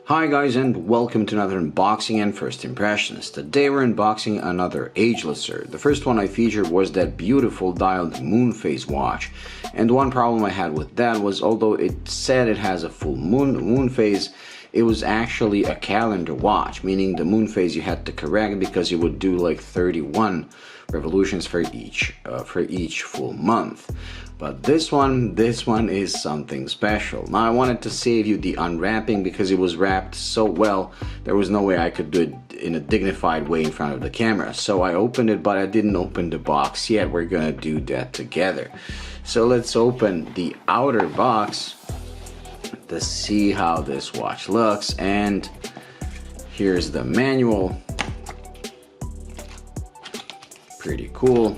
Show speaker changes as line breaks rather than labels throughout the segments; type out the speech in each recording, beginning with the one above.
Hi guys, and welcome to another unboxing and first impressions. Today we're unboxing another Agelocer. The first one I featured was that beautiful dialed Moonphase watch, and one problem I had with that was, although it said it has a full moon phase, it was actually a calendar watch, meaning the moon phase you had to correct because it would do like 31 revolutions for each full month. But this one is something special. Now I wanted to save you the unwrapping because it was wrapped so well, there was no way I could do it in a dignified way in front of the camera. So I opened it, but I didn't open the box yet. We're gonna do that together. So let's open the outer box to see how this watch looks. And here's the manual. Pretty cool.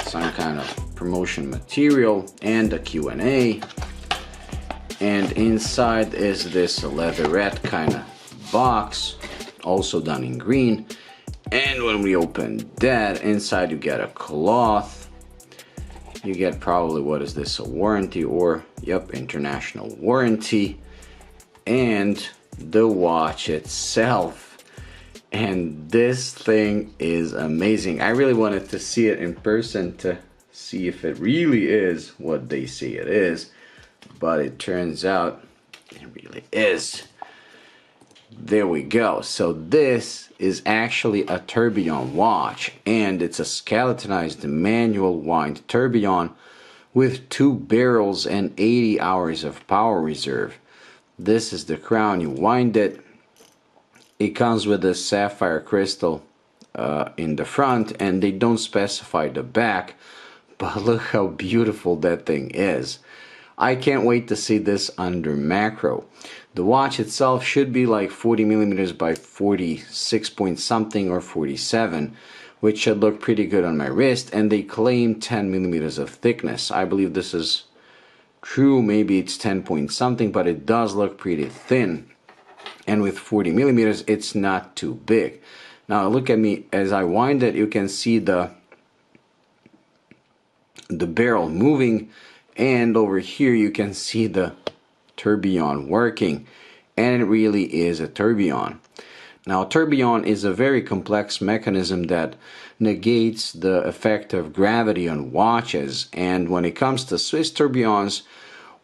Some kind of promotion material and a Q&A, and inside is this leatherette kind of box, also done in green. And when we open that, inside you get a cloth. You get probably, what is this, a warranty, or yep, international warranty, and the watch itself. And this thing is amazing. I really wanted to see it in person to see if it really is what they say it is, but it turns out it really is. There we go. So this is actually a tourbillon watch, and it's a skeletonized manual wind tourbillon with 2 barrels and 80 hours of power reserve. This is the crown. You wind it. It comes with a sapphire crystal in the front, and they don't specify the back, but look how beautiful that thing is. I can't wait to see this under macro. The watch itself should be like 40 millimeters by 46 point something or 47, which should look pretty good on my wrist, and they claim 10 millimeters of thickness. I believe this is true. Maybe it's 10 point something, but it does look pretty thin. And with 40 millimeters, it's not too big. Now look at me as I wind it. You can see the barrel moving, and over here you can see the tourbillon working, and it really is a tourbillon. Now a tourbillon is a very complex mechanism that negates the effect of gravity on watches, and when it comes to Swiss tourbillons,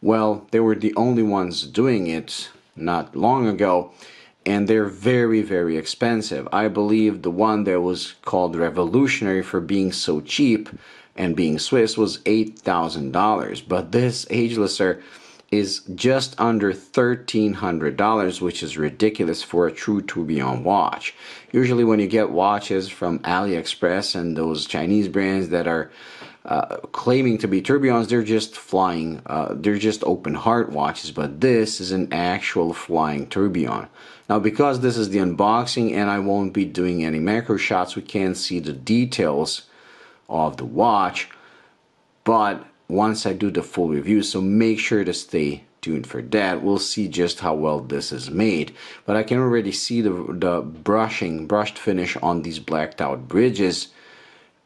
well, they were the only ones doing it not long ago, and they're very, very expensive. I believe the one that was called revolutionary for being so cheap and being Swiss was $8,000, but this Agelocer is just under $1,300, which is ridiculous for a true tourbillon watch. Usually when you get watches from AliExpress and those Chinese brands that are claiming to be tourbillons, they're just flying, they're just open heart watches, but this is an actual flying tourbillon. Now because this is the unboxing and I won't be doing any macro shots, we can't see the details of the watch, but once I do the full review, so make sure to stay tuned for that. We'll see just how well this is made, but I can already see the brushed finish on these blacked out bridges,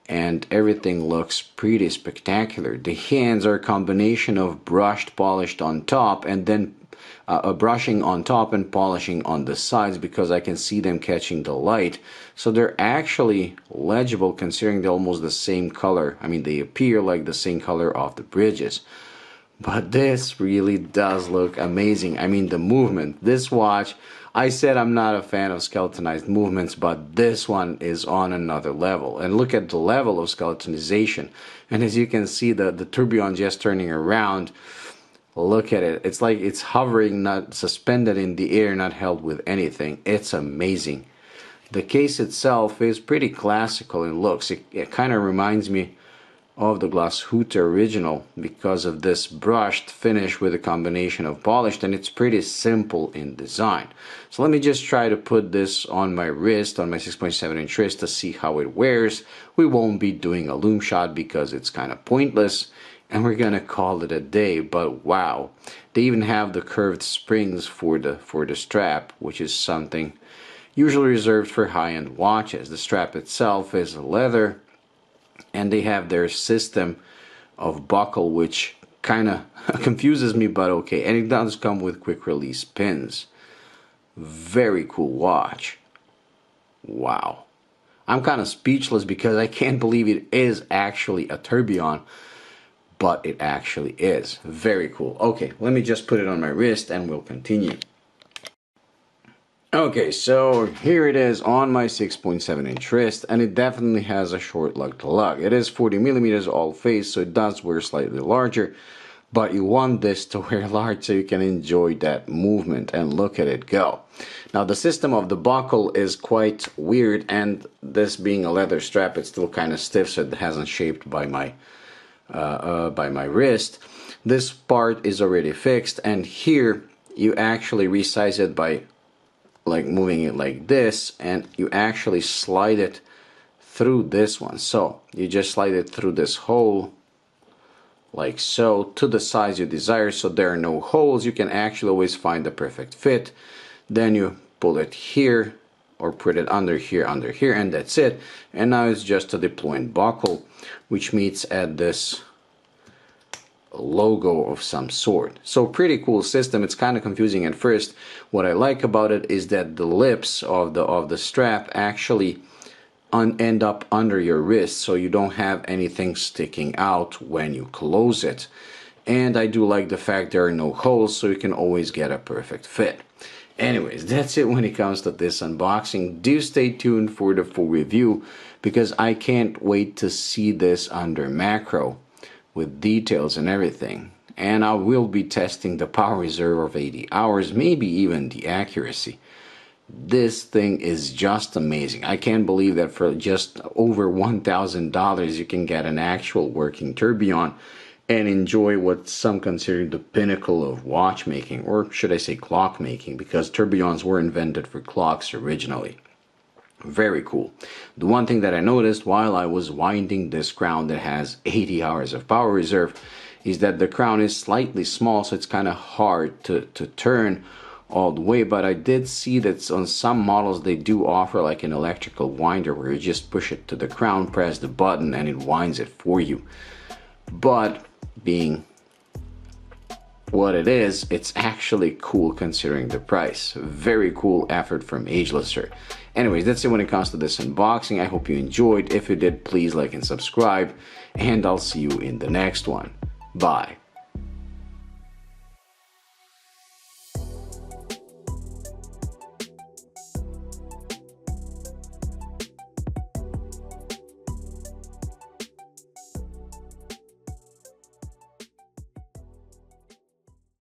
and everything looks pretty spectacular. The hands are a combination of brushed, polished on top, and then brushing on top and polishing on the sides, because I can see them catching the light. So they're actually legible considering they're almost the same color. I mean, they appear like the same color of the bridges. But this really does look amazing. I mean, the movement, this watch, I said I'm not a fan of skeletonized movements, but this one is on another level. And look at the level of skeletonization. And as you can see, the tourbillon just turning around. Look at it. It's like it's hovering, not suspended in the air, not held with anything. It's amazing. The case itself is pretty classical in looks. It kind of reminds me of the Glashütte original because of this brushed finish with a combination of polished, and it's pretty simple in design. So let me just try to put this on my wrist, on my 6.7-inch wrist, to see how it wears. We won't be doing a loom shot because it's kind of pointless, and we're gonna call it a day. But wow, they even have the curved springs for the strap, which is something usually reserved for high-end watches. The strap itself is leather, and they have their system of buckle which kind of confuses me, but okay. And it does come with quick release pins. Very cool watch. Wow. I'm kind of speechless because I can't believe it is actually a tourbillon, but it actually is. Very cool. Okay, let me just put it on my wrist and we'll continue. Okay, so here it is on my 6.7 inch wrist, and it definitely has a short lug to lug. It is 40 millimeters all face, so it does wear slightly larger, but you want this to wear large so you can enjoy that movement and look at it go. Now the system of the buckle is quite weird, and this being a leather strap, it's still kind of stiff, so it hasn't shaped by my wrist. This part is already fixed, and here you actually resize it by like moving it like this, and you actually slide it through this one. So you just slide it through this hole like so to the size you desire, so there are no holes. You can actually always find the perfect fit. Then you pull it here or put it under here, and that's it. And now it's just a deploying buckle which meets at this logo of some sort. So pretty cool system. It's kind of confusing at first. What I like about it is that the lips of the strap actually end up under your wrist, so you don't have anything sticking out when you close it. And I do like the fact there are no holes, so you can always get a perfect fit. Anyways, that's it when it comes to this unboxing. Do stay tuned for the full review, because I can't wait to see this under macro with details and everything. And I will be testing the power reserve of 80 hours, maybe even the accuracy. This thing is just amazing. I can't believe that for just over $1,000 you can get an actual working tourbillon and enjoy what some consider the pinnacle of watchmaking, or should I say clockmaking, because tourbillons were invented for clocks originally. Very cool. The one thing that I noticed while I was winding this crown that has 80 hours of power reserve is that the crown is slightly small, so it's kind of hard to turn all the way. But I did see that on some models they do offer like an electrical winder where you just push it to the crown, press the button, and it winds it for you. But being what it is, it's actually cool considering the price. Very cool effort from Agelocer. Anyways, that's it when it comes to this unboxing. I hope you enjoyed. If you did, please like and subscribe, and I'll see you in the next one. Bye.